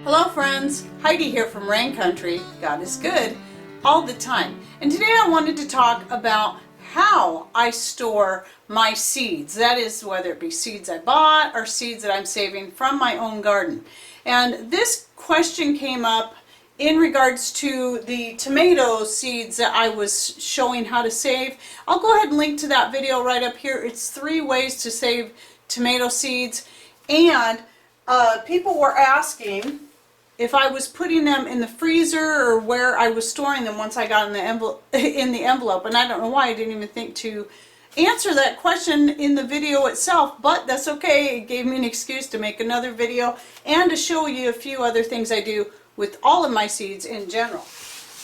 Hello friends, Heidi here from Rain Country. God is good all the time. And today I wanted to talk about how I store my seeds. That is, whether it be seeds I bought or seeds that I'm saving from my own garden. And this question came up in regards to the tomato seeds that I was showing how to save. I'll go ahead and link to that video right up here. It's 3 ways to save tomato seeds. And people were asking if I was putting them in the freezer or where I was storing them once I got in the envelope. And I don't know why I didn't even think to answer that question in the video itself, but that's okay. It gave me an excuse to make another video and to show you a few other things I do with all of my seeds in general.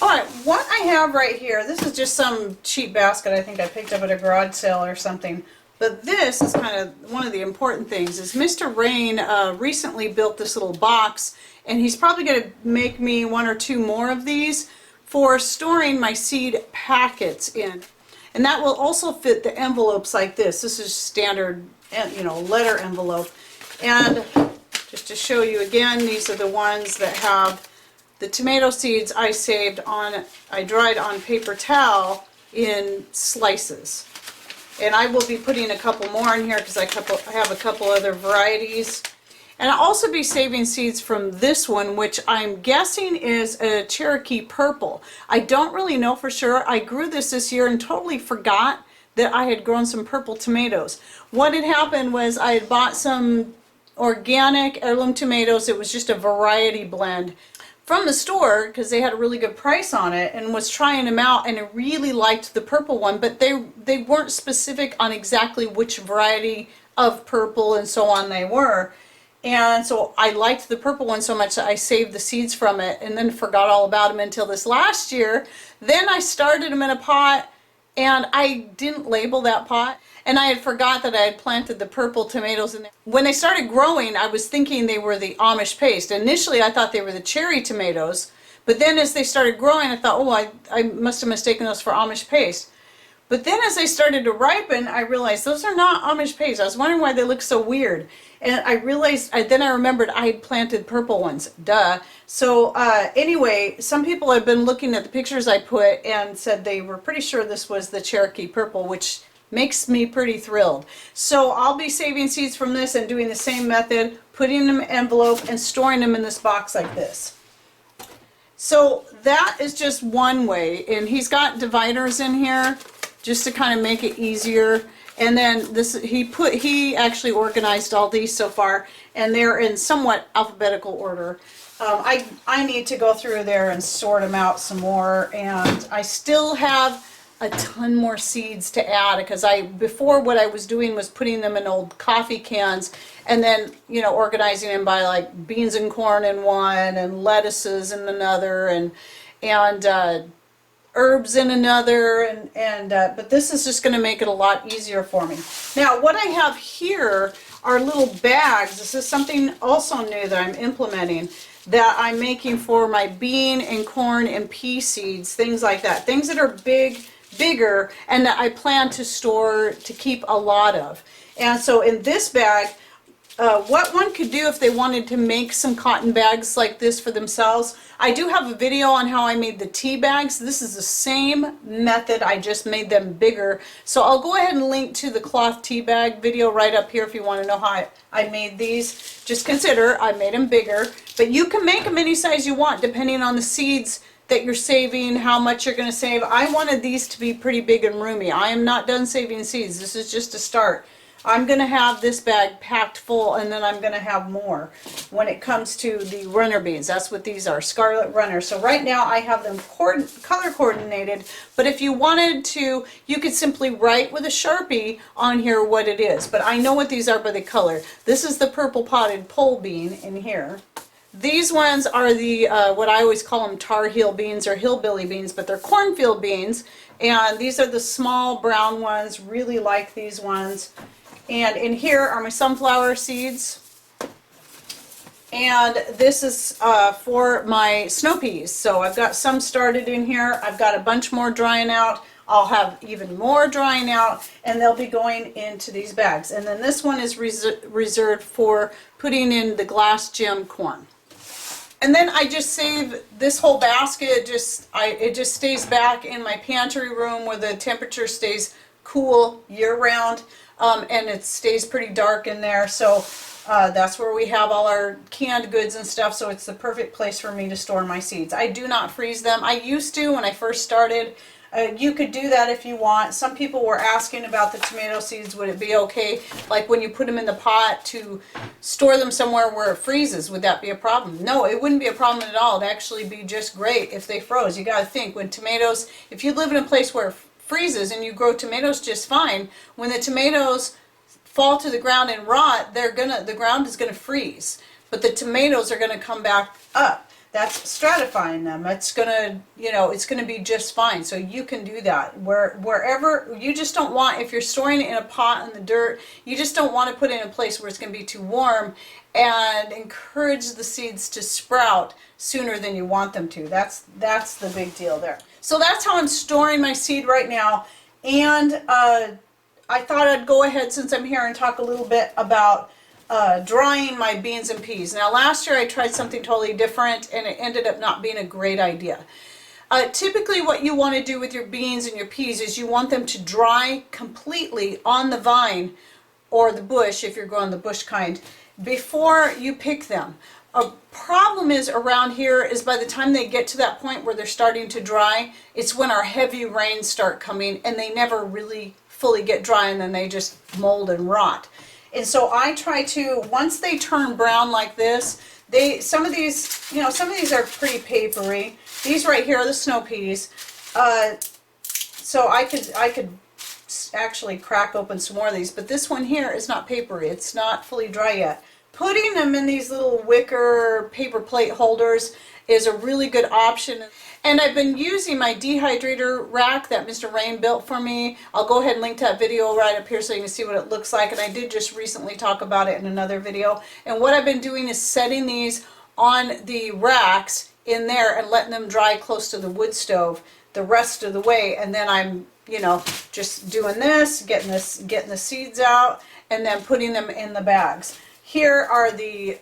Alright, what I have right here, this is just some cheap basket I think I picked up at a garage sale or something. But this is kind of one of the important things, is Mr. Rain recently built this little box, and he's probably going to make me 1 or 2 more of these for storing my seed packets in. And that will also fit the envelopes like this. This is standard, letter envelope. And just to show you again, these are the ones that have the tomato seeds I dried on paper towel in slices. And I will be putting a couple more in here because I have a couple other varieties. And I'll also be saving seeds from this one, which I'm guessing is a Cherokee Purple. I don't really know for sure. I grew this year and totally forgot that I had grown some purple tomatoes. What had happened was I had bought some organic heirloom tomatoes. It was just a variety blend from the store because they had a really good price on it, and was trying them out, and I really liked the purple one, but they weren't specific on exactly which variety of purple and so on they were. And so I liked the purple one so much that I saved the seeds from it and then forgot all about them until this last year. Then I started them in a pot, and I didn't label that pot, and I had forgot that I had planted the purple tomatoes in there. When they started growing, I was thinking they were the Amish paste. Initially I thought they were the cherry tomatoes, but then as they started growing I thought, oh, I must have mistaken those for Amish paste. But then as they started to ripen, I realized those are not Amish paste. I was wondering why they look so weird. And I realized, then I remembered I had planted purple ones. Duh. So anyway, some people have been looking at the pictures I put and said they were pretty sure this was the Cherokee Purple, which makes me pretty thrilled. So I'll be saving seeds from this and doing the same method, putting them in an envelope and storing them in this box like this. So that is just one way, and he's got dividers in here just to kind of make it easier. And then this, he actually organized all these so far, and they're in somewhat alphabetical order. I need to go through there and sort them out some more, and I still have a ton more seeds to add, because before what I was doing was putting them in old coffee cans and then organizing them by like beans and corn in one, and lettuces in another, and herbs in another, but this is just going to make it a lot easier for me. Now what I have here are little bags. This is something also new that I'm implementing, that I'm making for my bean and corn and pea seeds, things like that, things that are bigger, and that I plan to store to keep a lot of. And so in this bag, what one could do if they wanted to make some cotton bags like this for themselves, I do have a video on how I made the tea bags. This is the same method, I just made them bigger. So I'll go ahead and link to the cloth tea bag video right up here if you want to know how I made these. Just consider I made them bigger, but you can make them any size you want depending on the seeds that you're saving, how much you're going to save. I wanted these to be pretty big and roomy. I am not done saving seeds. This is just a start. I'm going to have this bag packed full, and then I'm going to have more when it comes to the runner beans. That's what these are, Scarlet Runner. So right now I have them color coordinated, but if you wanted to, you could simply write with a Sharpie on here what it is. But I know what these are by the color. This is the purple potted pole bean in here. These ones are the, what I always call them Tar Heel beans or hillbilly beans, but they're cornfield beans. And these are the small brown ones, really like these ones. And in here are my sunflower seeds. And this is for my snow peas. So I've got some started in here. I've got a bunch more drying out. I'll have even more drying out, and they'll be going into these bags. And then this one is reserved for putting in the glass gem corn. And then I just save this whole basket, it just stays back in my pantry room where the temperature stays cool year round, and it stays pretty dark in there. So that's where we have all our canned goods and stuff, so it's the perfect place for me to store my seeds. I do not freeze them. I used to when I first started. You could do that if you want. Some people were asking about the tomato seeds. Would it be okay, like when you put them in the pot, to store them somewhere where it freezes? Would that be a problem? No, it wouldn't be a problem at all. It'd actually be just great if they froze. You got to think, when tomatoes, if you live in a place where it freezes and you grow tomatoes just fine, when the tomatoes fall to the ground and rot, the ground is gonna freeze, but the tomatoes are gonna come back up. That's stratifying them. It's gonna, it's gonna be just fine. So you can do that wherever. You just don't want, if you're storing it in a pot in the dirt, you just don't want to put it in a place where it's gonna be too warm and encourage the seeds to sprout sooner than you want them to. That's the big deal there. So that's how I'm storing my seed right now. And I thought I'd go ahead, since I'm here, and talk a little bit about drying my beans and peas. Now, last year I tried something totally different, and it ended up not being a great idea. Typically what you want to do with your beans and your peas is you want them to dry completely on the vine or the bush, if you're growing the bush kind, before you pick them. A problem is around here is by the time they get to that point where they're starting to dry, it's when our heavy rains start coming, and they never really fully get dry, and then they just mold and rot. And so I try to, once they turn brown like this, some of these are pretty papery. These right here are the snow peas. So I could actually crack open some more of these, but this one here is not papery. It's not fully dry yet. Putting them in these little wicker paper plate holders is a really good option. And I've been using my dehydrator rack that Mr. Rain built for me. I'll go ahead and link to that video right up here so you can see what it looks like. And I did just recently talk about it in another video. And what I've been doing is setting these on the racks in there and letting them dry close to the wood stove the rest of the way. And then I'm, just doing this, getting the seeds out, and then putting them in the bags. Here are the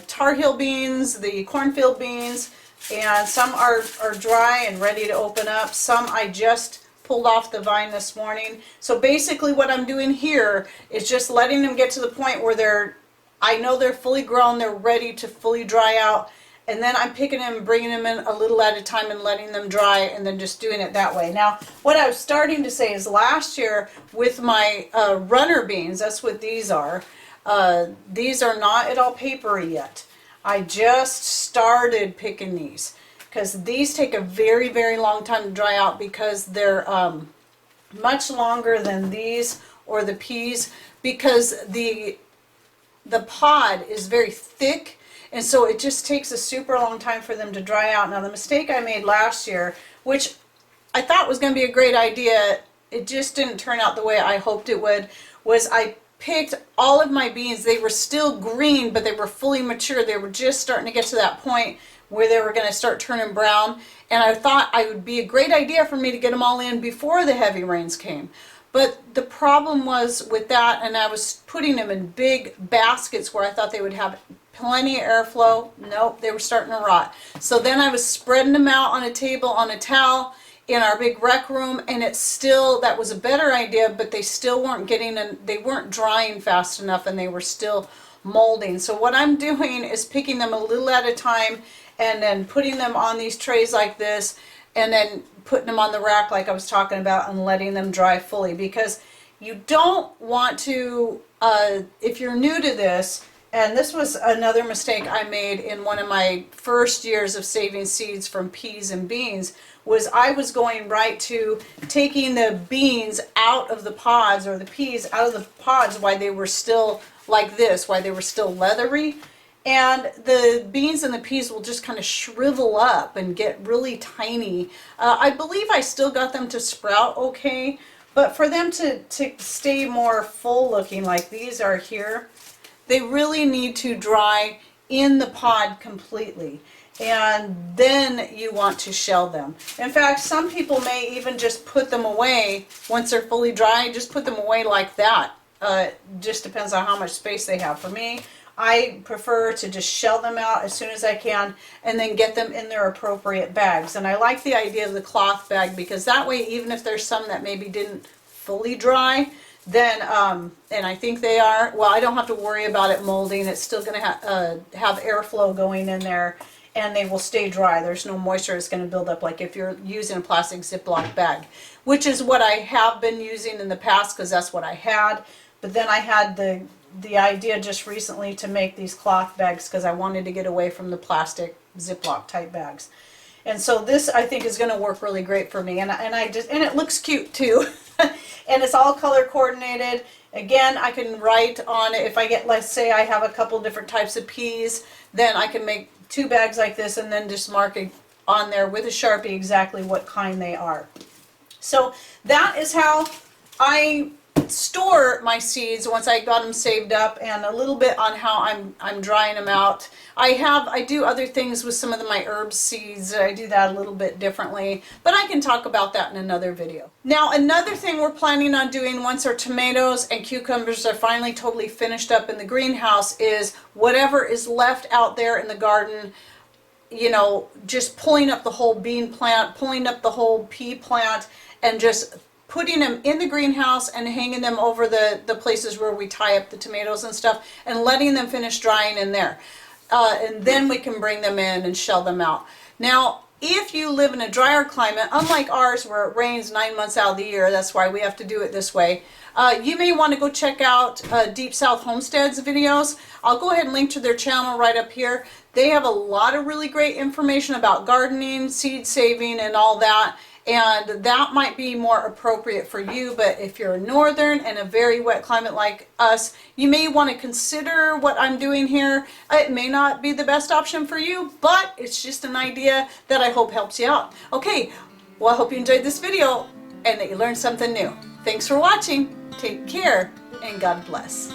Tar Heel beans, the cornfield beans, and some are dry and ready to open up. Some I just pulled off the vine this morning. So basically what I'm doing here is just letting them get to the point where I know they're fully grown, they're ready to fully dry out, and then I'm picking them and bringing them in a little at a time and letting them dry, and then just doing it that way. Now, what I was starting to say is last year with my runner beans, that's what these are not at all papery yet. I just started picking these because these take a very, very long time to dry out because they're much longer than these or the peas, because the pod is very thick, and so it just takes a super long time for them to dry out. Now, the mistake I made last year, which I thought was going to be a great idea, it just didn't turn out the way I hoped it would, was I picked all of my beans. They were still green, but they were fully mature. They were just starting to get to that point where they were going to start turning brown, and I thought it would be a great idea for me to get them all in before the heavy rains came. But the problem was with that, and I was putting them in big baskets where I thought they would have plenty of airflow. Nope, they were starting to rot. So then I was spreading them out on a table on a towel in our big rec room, and that was a better idea, but they still weren't they weren't drying fast enough, and they were still molding. So what I'm doing is picking them a little at a time and then putting them on these trays like this, and then putting them on the rack like I was talking about, and letting them dry fully, because you don't want to, if you're new to this, and this was another mistake I made in one of my first years of saving seeds from peas and beans, was I was going right to taking the beans out of the pods, or the peas out of the pods while they were still like this, while they were still leathery. And the beans and the peas will just kind of shrivel up and get really tiny. I believe I still got them to sprout okay, but for them to stay more full looking like these are here, they really need to dry in the pod completely. And then you want to shell them. In fact, some people may even just put them away once they're fully dry, just put them away like that. Just depends on how much space they have. For me, I prefer to just shell them out as soon as I can and then get them in their appropriate bags. And I like the idea of the cloth bag because that way, even if there's some that maybe didn't fully dry, then, and I think they are, well, I don't have to worry about it molding. It's still going to have airflow going in there, and they will stay dry. There's no moisture that's going to build up like if you're using a plastic Ziploc bag, which is what I have been using in the past because that's what I had. But then I had the idea just recently to make these cloth bags because I wanted to get away from the plastic Ziploc type bags. And so this I think is going to work really great for me, and it looks cute too. And it's all color coordinated. Again, I can write on it if I get, let's say I have a couple different types of peas, then I can make 2 bags like this and then just mark it on there with a Sharpie exactly what kind they are. So that is how I store my seeds once I got them saved up, and a little bit on how I'm drying them out. I do other things with some of my herb seeds. I do that a little bit differently, but I can talk about that in another video. Now, another thing we're planning on doing once our tomatoes and cucumbers are finally totally finished up in the greenhouse is whatever is left out there in the garden, you know, just pulling up the whole bean plant, pulling up the whole pea plant, and just putting them in the greenhouse and hanging them over the places where we tie up the tomatoes and stuff, and letting them finish drying in there. And then we can bring them in and shell them out. Now, if you live in a drier climate, unlike ours where it rains 9 months out of the year, that's why we have to do it this way, you may want to go check out Deep South Homestead's videos. I'll go ahead and link to their channel right up here. They have a lot of really great information about gardening, seed saving, and all that. And that might be more appropriate for you, but if you're northern and a very wet climate like us, you may want to consider what I'm doing here. It may not be the best option for you, but it's just an idea that I hope helps you out. Okay, well, I hope you enjoyed this video and that you learned something new. Thanks for watching. Take care and God bless.